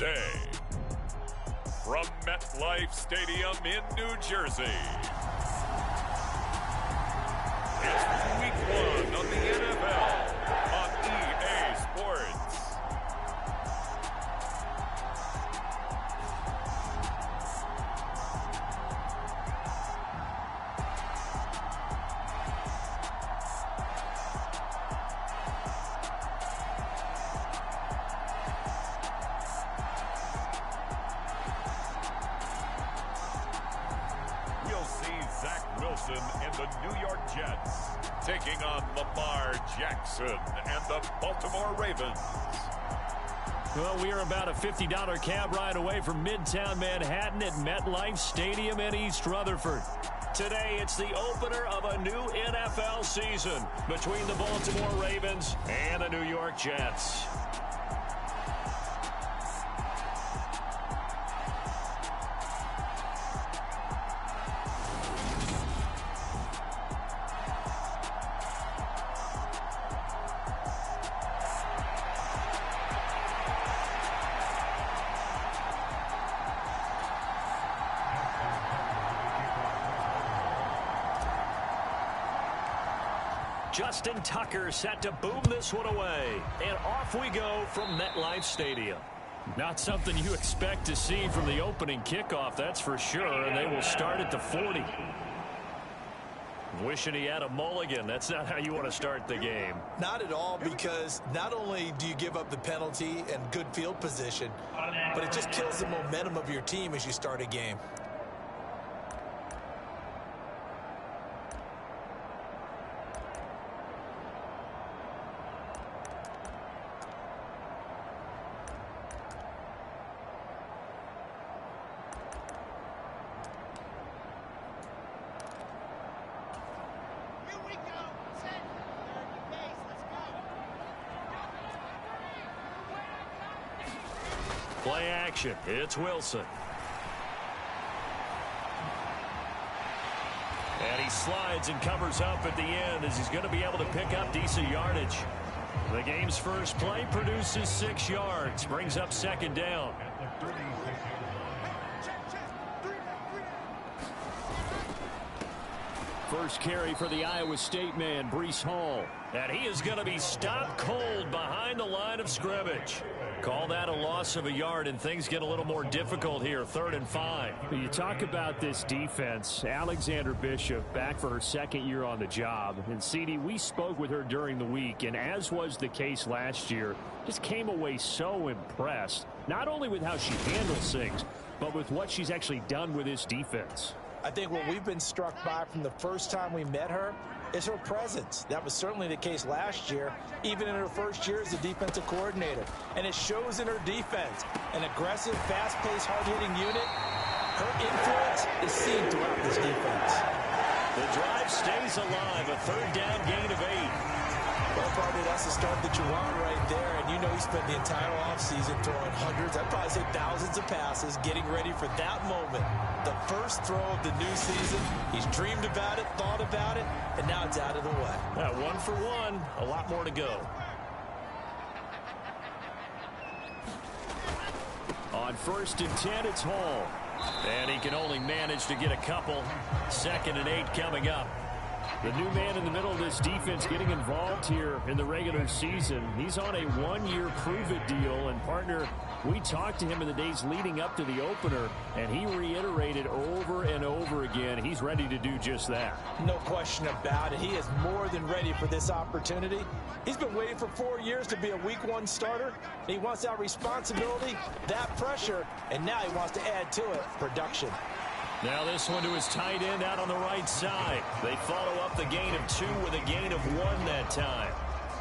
today. From MetLife Stadium in New Jersey, it's Week 1 of the NFL on EA Sports. And the New York Jets taking on Lamar Jackson and the Baltimore Ravens. Well, we are about a $50 cab ride away from Midtown Manhattan at MetLife Stadium in East Rutherford. Today, it's the opener of a new NFL season between the Baltimore Ravens and the New York Jets. Justin Tucker set to boom this one away. And off we go from MetLife Stadium. Not something you expect to see from the opening kickoff, that's for sure. And they will start at the 40. Wishing he had a mulligan. That's not how you want to start the game. Not at all, because not only do you give up the penalty and good field position, but it just kills the momentum of your team as you start a game. Play action. It's Wilson. And he slides and covers up at the end as he's going to be able to pick up decent yardage. The game's first play produces 6 yards. Brings up second down. First carry for the Iowa State man, Breece Hall. And he is going to be stopped cold behind the line of scrimmage. Call that a loss of a yard, and things get a little more difficult here, 3rd and 5. You talk about this defense. Alexander Bishop back for her second year on the job. And, CD, we spoke with her during the week, and as was the case last year, just came away so impressed, not only with how she handles things, but with what she's actually done with this defense. I think what we've been struck by from the first time we met her is her presence. That was certainly the case last year, even in her first year as a defensive coordinator. And it shows in her defense. An aggressive, fast-paced, hard-hitting unit. Her influence is seen throughout this defense. The drive stays alive, a 3rd down gain of 8. Well, probably that's the start that you want right there. And you know he spent the entire offseason throwing hundreds, I'd probably say thousands of passes, getting ready for that moment. The first throw of the new season. He's dreamed about it, thought about it, and now it's out of the way. 1 for 1, a lot more to go. On 1st and 10, it's Hall. And he can only manage to get a couple. 2nd and 8 coming up. The new man in the middle of this defense getting involved here in the regular season. He's on a 1-year prove-it deal. And, partner, we talked to him in the days leading up to the opener, and he reiterated over and over again he's ready to do just that. No question about it. He is more than ready for this opportunity. He's been waiting for 4 years to be a Week 1 starter. He wants that responsibility, that pressure, and now he wants to add to it production. Now this one to his tight end out on the right side. They follow up the gain of 2 with a gain of 1 that time.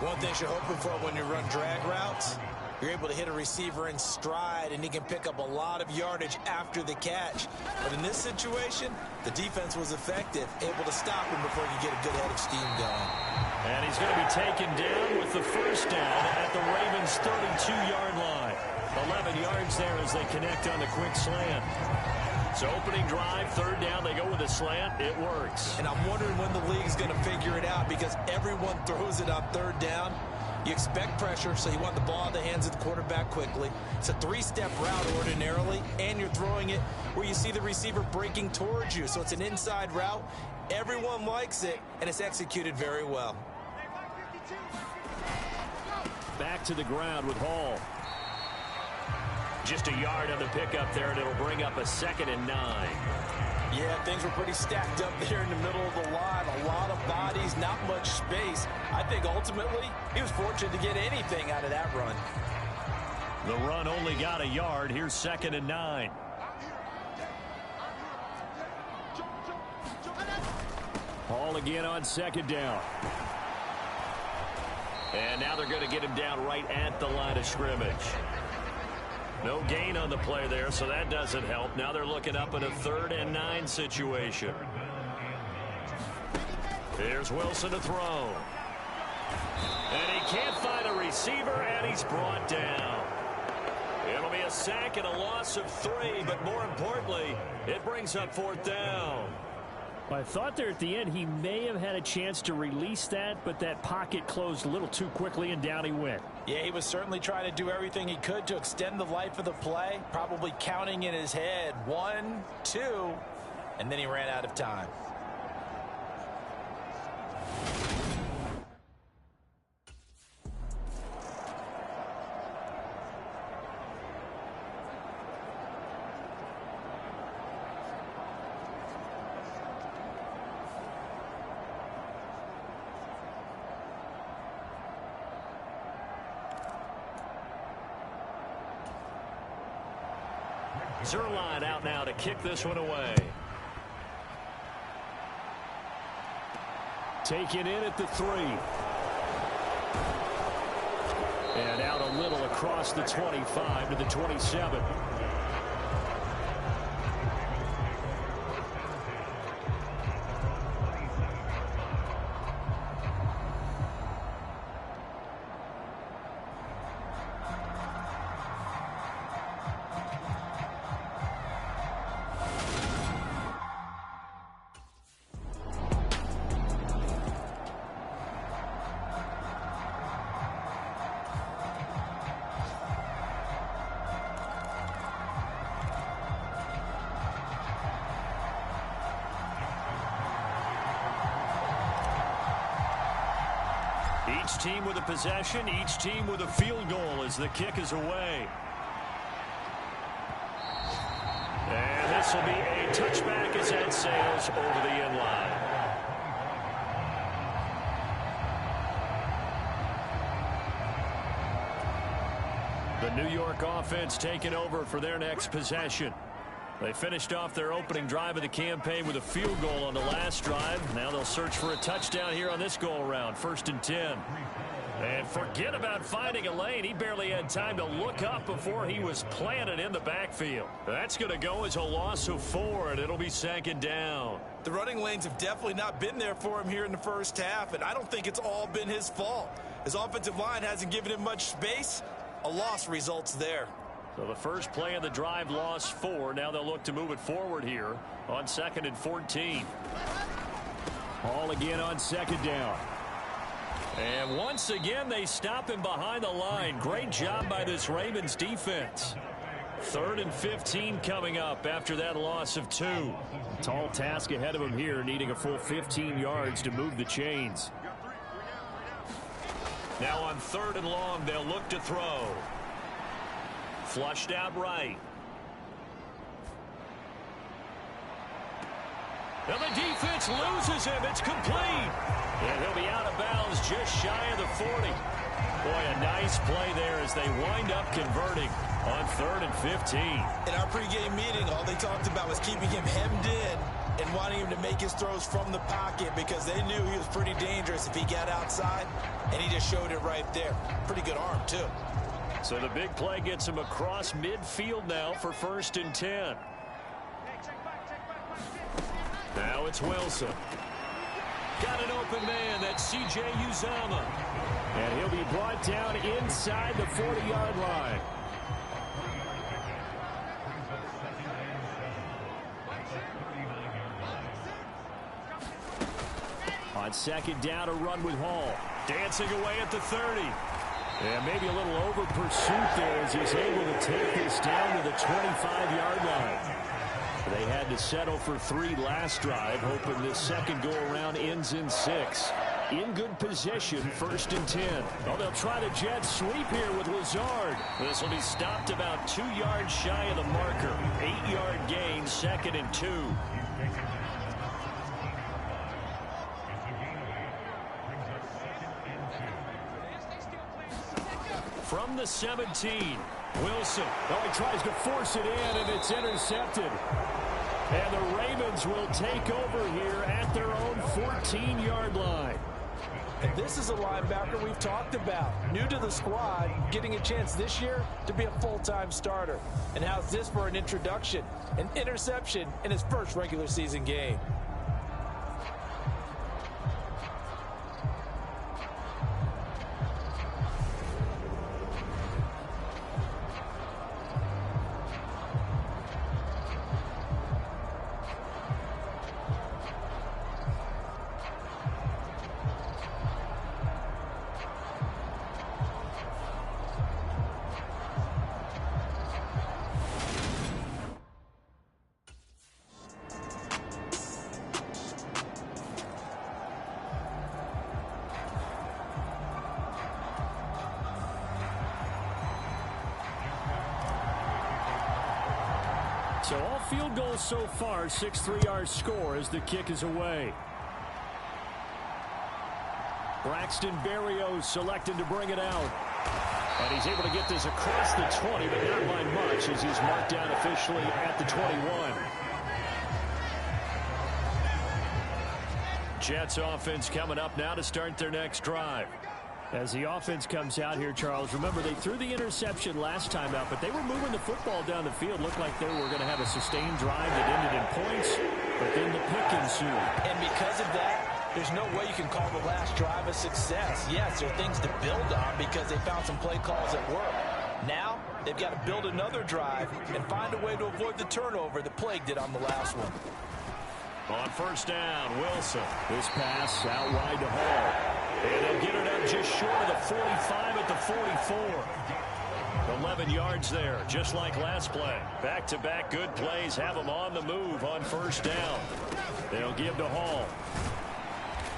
One thing you're hoping for when you run drag routes, you're able to hit a receiver in stride, and he can pick up a lot of yardage after the catch. But in this situation, the defense was effective, able to stop him before he could get a good head of steam going. And he's going to be taken down with the first down at the Ravens' 32-yard line. 11 yards there as they connect on the quick slant. So opening drive, 3rd down, they go with a slant. It works. And I'm wondering when the league is going to figure it out, because everyone throws it on 3rd down. You expect pressure, so you want the ball in the hands of the quarterback quickly. It's a three-step route ordinarily, and you're throwing it where you see the receiver breaking towards you. So it's an inside route. Everyone likes it, and it's executed very well. Back to the ground with Hall. Just a yard on the pickup there, and it'll bring up a 2nd and 9. Yeah, things were pretty stacked up there in the middle of the line. A lot of bodies, not much space. I think ultimately he was fortunate to get anything out of that run. The run only got a yard. Here's 2nd and 9. Hall again on 2nd down. And now they're going to get him down right at the line of scrimmage. No gain on the play there, so that doesn't help. Now they're looking up in a 3rd and 9 situation. Here's Wilson to throw. And he can't find a receiver, and he's brought down. It'll be a sack and a loss of 3, but more importantly, it brings up 4th down. I thought there at the end he may have had a chance to release that, but that pocket closed a little too quickly, and down he went. Yeah, he was certainly trying to do everything he could to extend the life of the play, probably counting in his head 1, 2, and then he ran out of time. Zuerlein out now to kick this one away. Taken in at the 3. And out a little across the 25 to the 27. Each team with a possession, each team with a field goal as the kick is away. And this will be a touchback as that sails over the end line. The New York offense taking over for their next possession. They finished off their opening drive of the campaign with a field goal on the last drive. Now they'll search for a touchdown here on this go-around. 1st and 10. And forget about finding a lane. He barely had time to look up before he was planted in the backfield. That's going to go as a loss of 4, and it'll be 2nd down. The running lanes have definitely not been there for him here in the first half, and I don't think it's all been his fault. His offensive line hasn't given him much space. A loss results there. So the first play of the drive lost 4. Now they'll look to move it forward here on 2nd and 14. Hall again on 2nd down. And once again they stop him behind the line. Great job by this Ravens defense. 3rd and 15 coming up after that loss of 2. Tall task ahead of him here, needing a full 15 yards to move the chains. Now on 3rd and long, they'll look to throw. Flushed out right. And the defense loses him. It's complete. And he'll be out of bounds just shy of the 40. Boy, a nice play there as they wind up converting on 3rd and 15. In our pregame meeting, all they talked about was keeping him hemmed in and wanting him to make his throws from the pocket because they knew he was pretty dangerous if he got outside, and he just showed it right there. Pretty good arm, too. So the big play gets him across midfield now for 1st and 10. Now it's Wilson. Got an open man. That's C.J. Uzomah. And he'll be brought down inside the 40-yard line. On 2nd down, a run with Hall. Dancing away at the 30. Yeah, maybe a little over pursuit there as he's able to take this down to the 25-yard line. They had to settle for 3 last drive, hoping this second go-around ends in 6. In good position, 1st and 10. Oh, they'll try the jet sweep here with Lazard. This will be stopped about 2 yards shy of the marker. 8-yard gain, 2nd and 2. From the 17, Wilson. Oh, he tries to force it in, and it's intercepted. And the Ravens will take over here at their own 14-yard line. And this is a linebacker we've talked about. New to the squad, getting a chance this year to be a full-time starter. And how's this for an introduction? An interception in his first regular season game. So all field goals so far, 6-3 score as the kick is away. Braxton Berrios selected to bring it out. And he's able to get this across the 20, but not by much as he's marked down officially at the 21. Jets offense coming up now to start their next drive. As the offense comes out here, Charles, remember they threw the interception last time out, but they were moving the football down the field. Looked like they were going to have a sustained drive that ended in points, but then the pick ensued. And because of that, there's no way you can call the last drive a success. Yes, there are things to build on because they found some play calls that work. Now, they've got to build another drive and find a way to avoid the turnover that plagued it on the last one. On 1st down, Wilson. This pass out wide to Hall. And they'll get it up just short of the 45 at the 44. 11 yards there, just like last play. Back-to-back good plays have them on the move on 1st down. They'll give to Hall.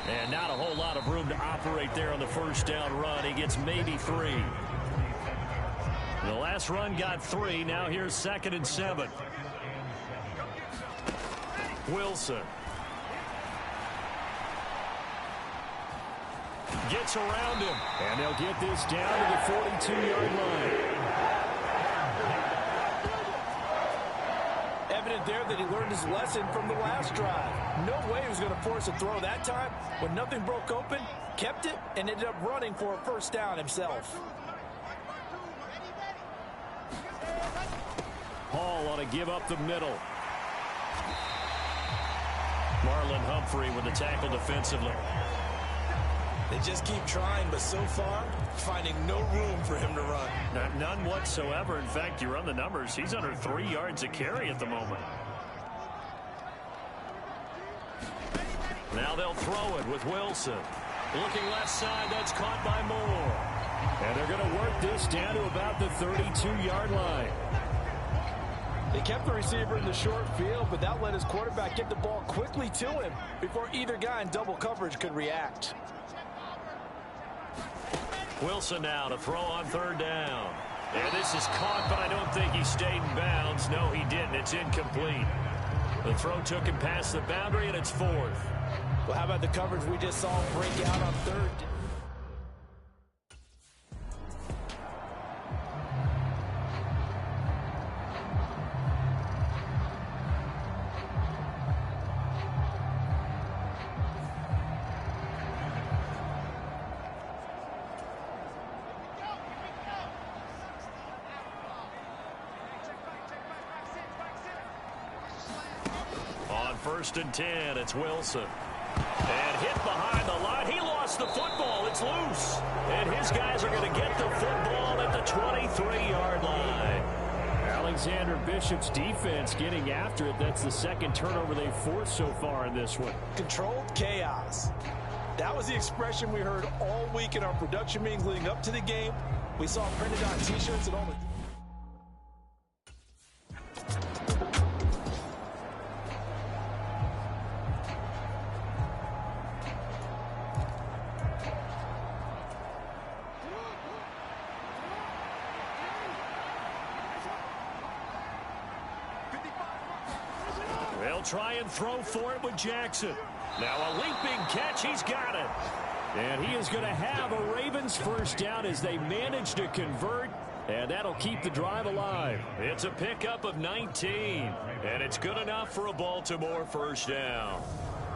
And not a whole lot of room to operate there on the 1st down run. He gets maybe 3. The last run got 3. Now here's 2nd and 7. Wilson. Gets around him. And they'll get this down to the 42-yard line. Evident there that he learned his lesson from the last drive. No way he was going to force a throw that time. When nothing broke open, kept it, and ended up running for a 1st down himself. Hall ought to give up the middle. Marlon Humphrey with the tackle defensively. They just keep trying, but so far, finding no room for him to run. None whatsoever. In fact, you run the numbers. He's under 3 yards a carry at the moment. Now they'll throw it with Wilson. Looking left side, that's caught by Moore. And they're going to work this down to about the 32-yard line. They kept the receiver in the short field, but that let his quarterback get the ball quickly to him before either guy in double coverage could react. Wilson now to throw on 3rd down. And this is caught, but I don't think he stayed in bounds. No, he didn't. It's incomplete. The throw took him past the boundary, and it's 4th. Well, how about the coverage we just saw him break out on 3rd? On 1st and 10, it's Wilson. And hit behind the line. He lost the football. It's loose. And his guys are going to get the football at the 23-yard line. Alexander Bishop's defense getting after it. That's the 2nd turnover they've forced so far in this one. Controlled chaos. That was the expression we heard all week in our production meetings leading up to the game. We saw printed on T-shirts and all the... They'll try and throw for it with Jackson. Now a leaping catch. He's got it. And he is going to have a Ravens first down as they manage to convert. And that'll keep the drive alive. It's a pickup of 19. And it's good enough for a Baltimore first down.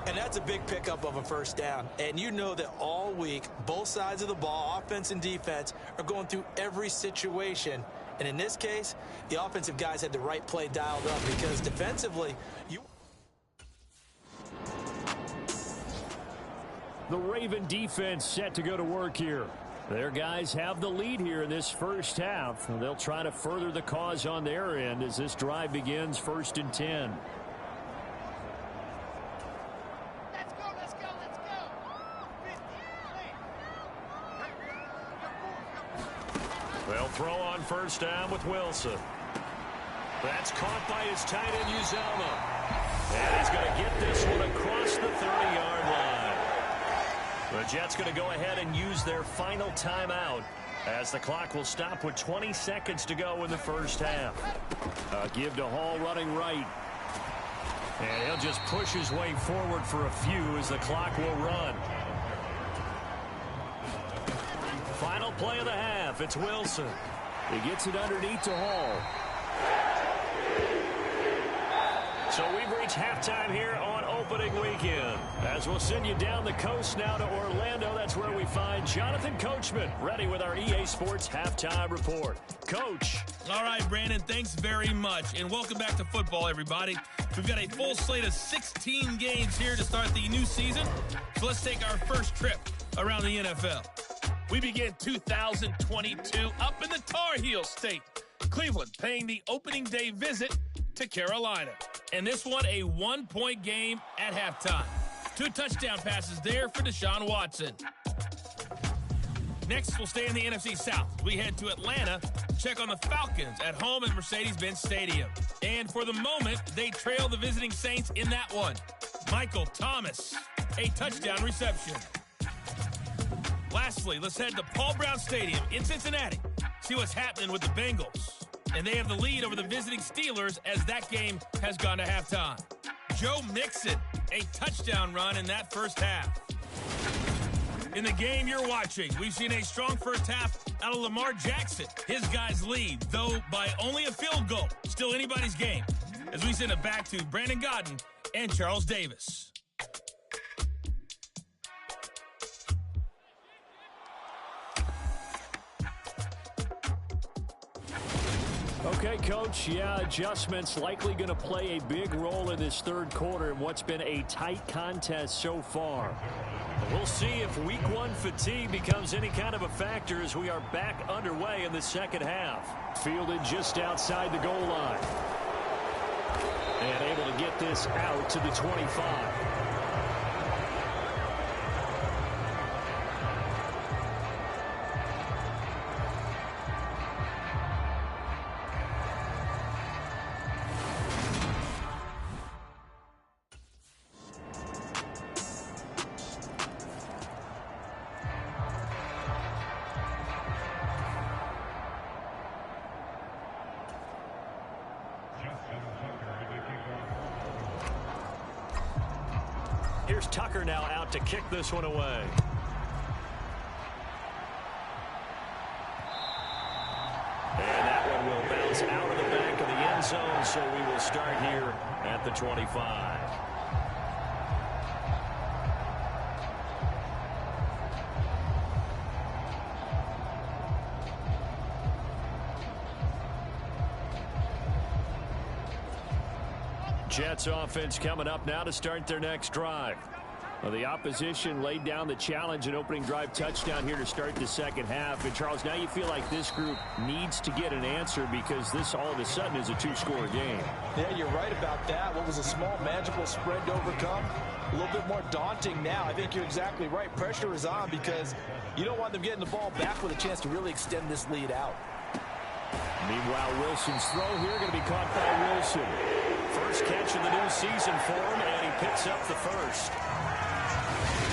And that's a big pickup of a first down. And you know that all week, both sides of the ball, offense and defense, are going through every situation. And in this case, the offensive guys had the right play dialed up because defensively, The Raven defense set to go to work here. Their guys have the lead here in this first half. They'll try to further the cause on their end as this drive begins 1st and 10. Let's go. They'll throw on first down with Wilson. That's caught by his tight end, Uzomah. And he's going to get this one across the 30-yard line. The Jets going to go ahead and use their final timeout as the clock will stop with 20 seconds to go in the first half. Give to Hall running right. And he'll just push his way forward for a few as the clock will run. Final play of the half. It's Wilson. He gets it underneath to Hall. So we've reached halftime here on opening weekend. As we'll send you down the coast now to Orlando, that's where we find Jonathan Coachman, ready with our EA Sports Halftime Report. Coach. All right, Brandon, thanks very much. And welcome back to football, everybody. We've got a full slate of 16 games here to start the new season. So let's take our first trip around the NFL. We begin 2022 up in the Tar Heel State. Cleveland paying the opening day visit to Carolina. And this one, a one-point game at halftime. 2 touchdown passes there for Deshaun Watson. Next, we'll stay in the NFC South. We head to Atlanta to check on the Falcons at home at Mercedes-Benz Stadium. And for the moment, they trail the visiting Saints in that one. Michael Thomas, a touchdown reception. Lastly, let's head to Paul Brown Stadium in Cincinnati. See what's happening with the Bengals. And they have the lead over the visiting Steelers as that game has gone to halftime. Joe Mixon, a touchdown run in that first half. In the game you're watching, we've seen a strong first half out of Lamar Jackson. His guys lead, though by only a field goal. Still anybody's game. As we send it back to Brandon Godden and Charles Davis. Okay, Coach, adjustments likely going to play a big role in this third quarter in what's been a tight contest so far. We'll see if week 1 fatigue becomes any kind of a factor as we are back underway in the second half. Fielded just outside the goal line. And able to get this out to the 25. Here's Tucker now out to kick this one away. And that one will bounce out of the back of the end zone, so we will start here at the 25. Jets offense coming up now to start their next drive. Well, the opposition laid down the challenge, an opening drive touchdown here to start the second half. And, Charles, now you feel like this group needs to get an answer because this all of a sudden is a two-score game. Yeah, you're right about that. What was a small, manageable spread to overcome, a little bit more daunting now. I think you're exactly right. Pressure is on because you don't want them getting the ball back with a chance to really extend this lead out. Meanwhile, Wilson's throw here going to be caught by Wilson. First catch of the new season for him, and he picks up the first.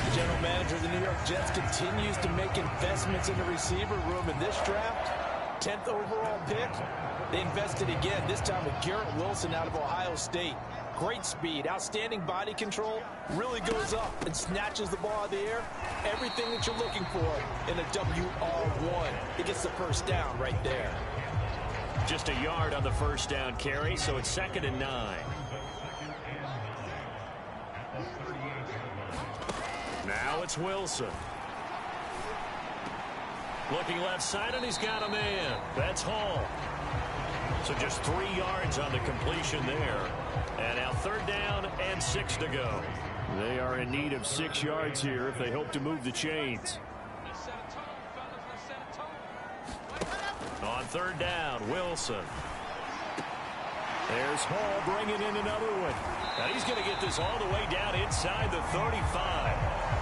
The general manager of the New York Jets continues to make investments in the receiver room in this draft. 10th overall pick. They invested again, this time with Garrett Wilson out of Ohio State. Great speed, outstanding body control, really goes up and snatches the ball out of the air. Everything that you're looking for in a WR1. It gets the first down right there. Just a yard on the first down carry, so it's 2nd and 9. Now it's Wilson. Looking left side, and he's got a man. That's Hall. So just 3 yards on the completion there. And now 3rd down and 6 to go. They are in need of 6 yards here if they hope to move the chains. On 3rd down, Wilson. There's Hall bringing in another one. Now he's going to get this all the way down inside the 35.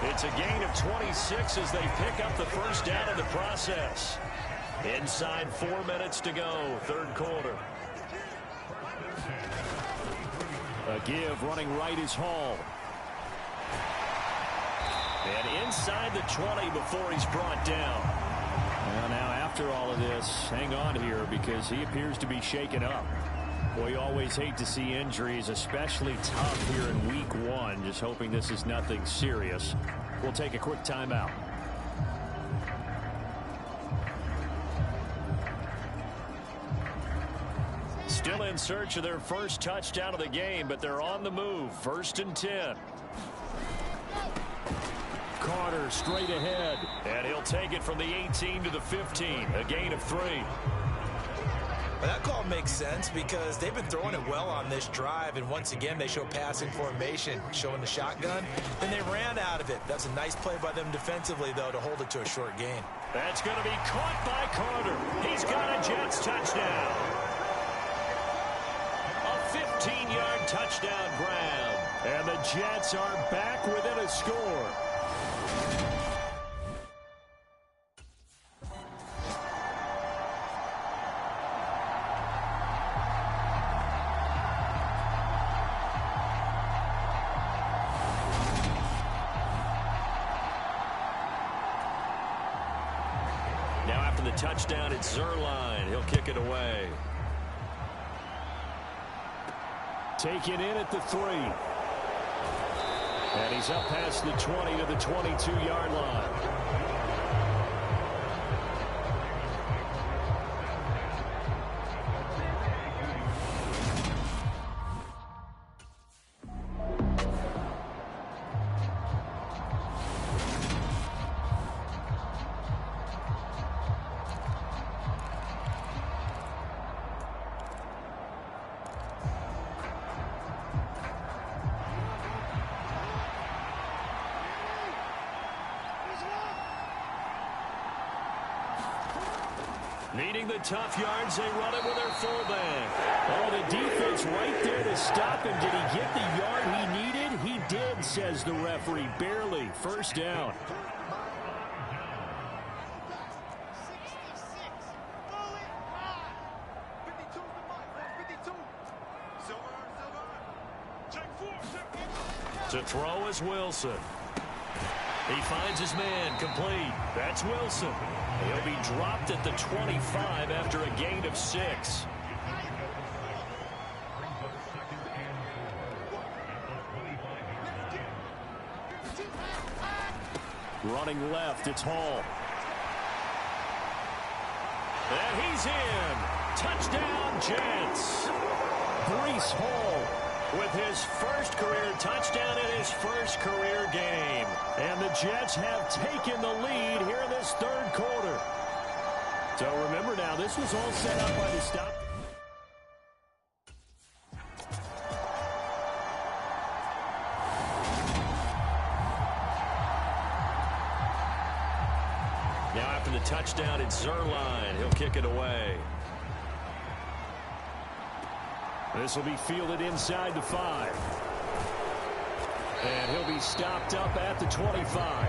It's a gain of 26 as they pick up the first down in the process. Inside 4 minutes to go, 3rd quarter. A give running right is Hall. And inside the 20 before he's brought down. Well, now after all of this, hang on here because he appears to be shaken up. Boy, you always hate to see injuries, especially tough here in week 1. Just hoping this is nothing serious. We'll take a quick timeout. Still in search of their first touchdown of the game, but they're on the move. 1st and 10. Carter straight ahead, and he'll take it from the 18 to the 15, a gain of 3. Well, that call makes sense because they've been throwing it well on this drive, and once again they show passing formation, showing the shotgun. Then they ran out of it. That's a nice play by them defensively, though, to hold it to a short gain. That's going to be caught by Carter. He's got a Jets touchdown. A 15-yard touchdown grab. And the Jets are back within a score. Now after the touchdown, it's Zuerlein. He'll kick it away. Taken in at the 3. And he's up past the 20 to the 22-yard line. Needing the tough yards, they run it with their fullback. Oh, the defense right there to stop him. Did he get the yard he needed? He did, says the referee. Barely. 1st down. To throw is Wilson. He finds his man, complete. That's Wilson. He'll be dropped at the 25 after a gain of 6. Running left, it's Hall. And he's in. Touchdown, Jets. Breece Hall with his first career touchdown in his first career game. And the Jets have taken the lead here in this 3rd quarter. So remember now, this was all set up by the stop. Now after the touchdown, it's Zuerlein. He'll kick it away. This will be fielded inside the 5. And he'll be stopped up at the 25.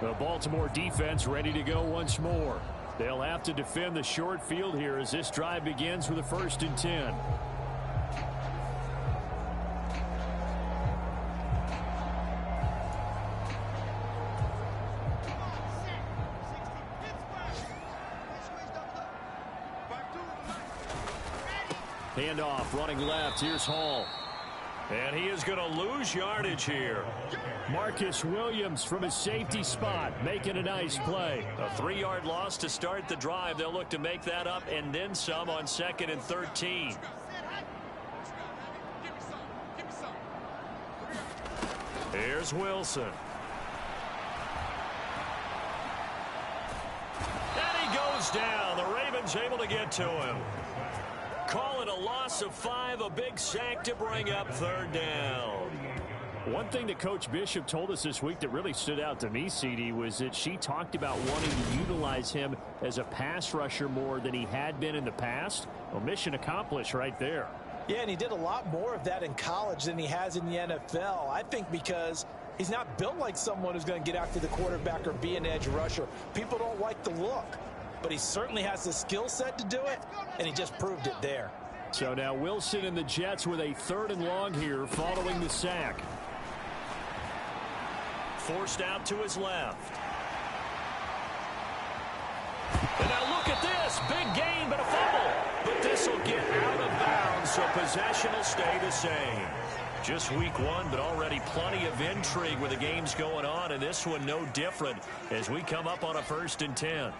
The Baltimore defense ready to go once more. They'll have to defend the short field here as this drive begins with a 1st and 10. Handoff running left. Here's Hall. And he is going to lose yardage here. Marcus Williams from his safety spot making a nice play. A 3-yard loss to start the drive. They'll look to make that up and then some on 2nd and 13. Here's Wilson. And he goes down. The Ravens able to get to him. Call it a loss of 5, a big sack to bring up 3rd down. One thing that Coach Bishop told us this week that really stood out to me, CD, was that she talked about wanting to utilize him as a pass rusher more than he had been in the past. Well, mission accomplished right there. Yeah, and he did a lot more of that in college than he has in the NFL. I think because he's not built like someone who's going to get after the quarterback or be an edge rusher. People don't like the look. But he certainly has the skill set to do it, and he just proved it there. So now Wilson and the Jets with a 3rd and long here following the sack. Forced out to his left. And now look at this. Big gain, but a fumble. But this will get out of bounds, so possession will stay the same. Just week 1, but already plenty of intrigue with the games going on, and this one no different as we come up on a 1st and 10.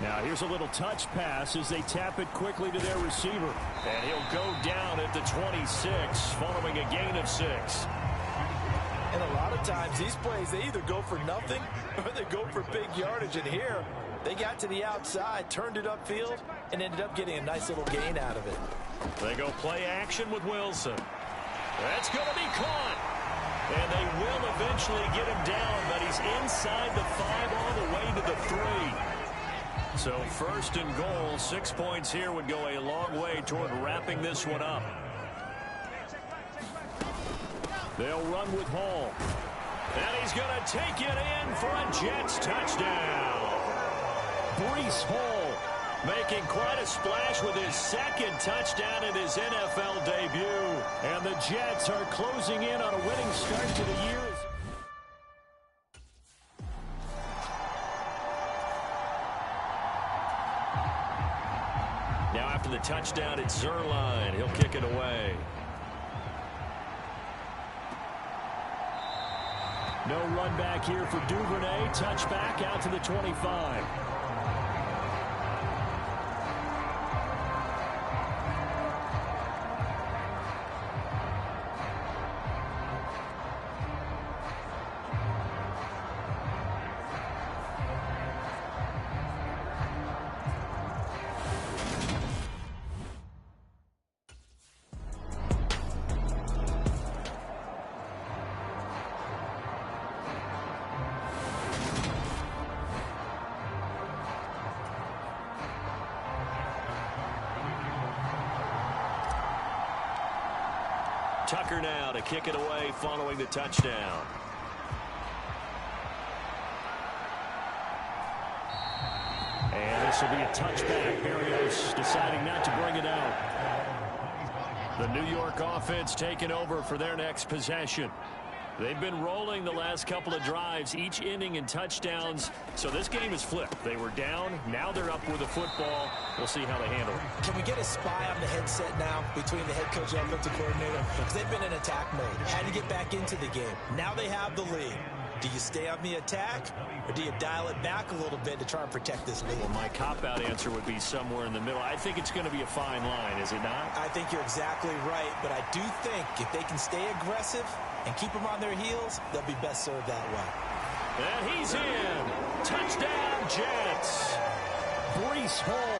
Now here's a little touch pass as they tap it quickly to their receiver. And he'll go down at the 26 following a gain of 6. And a lot of times these plays, they either go for nothing or they go for big yardage. And here, they got to the outside, turned it upfield, and ended up getting a nice little gain out of it. They go play action with Wilson. That's going to be caught. And they will eventually get him down, but he's inside the 5 all the way to the 3. So 1st and goal, 6 points here would go a long way toward wrapping this one up. They'll run with Hall. And he's going to take it in for a Jets touchdown. Breece Hall making quite a splash with his 2nd touchdown in his NFL debut. And the Jets are closing in on a winning start to the year. Now after the touchdown, it's Zuerlein. He'll kick it away. No run back here for Duvernay. Touchback out to the 25. Tucker now to kick it away following the touchdown. And this will be a touchback. Berrios deciding not to bring it out. The New York offense taking over for their next possession. They've been rolling the last couple of drives, each inning in touchdowns. So this game is flipped. They were down. Now they're up with the football. We'll see how they handle it. Can we get a spy on the headset now between the head coach and offensive coordinator? Because they've been in attack mode. Had to get back into the game. Now they have the lead. Do you stay on the attack, or do you dial it back a little bit to try and protect this lead? Well, my cop-out answer would be somewhere in the middle. I think it's going to be a fine line, is it not? I think you're exactly right, but I do think if they can stay aggressive and keep them on their heels, they'll be best served that way. And he's in. Touchdown, Jets. Breece Hall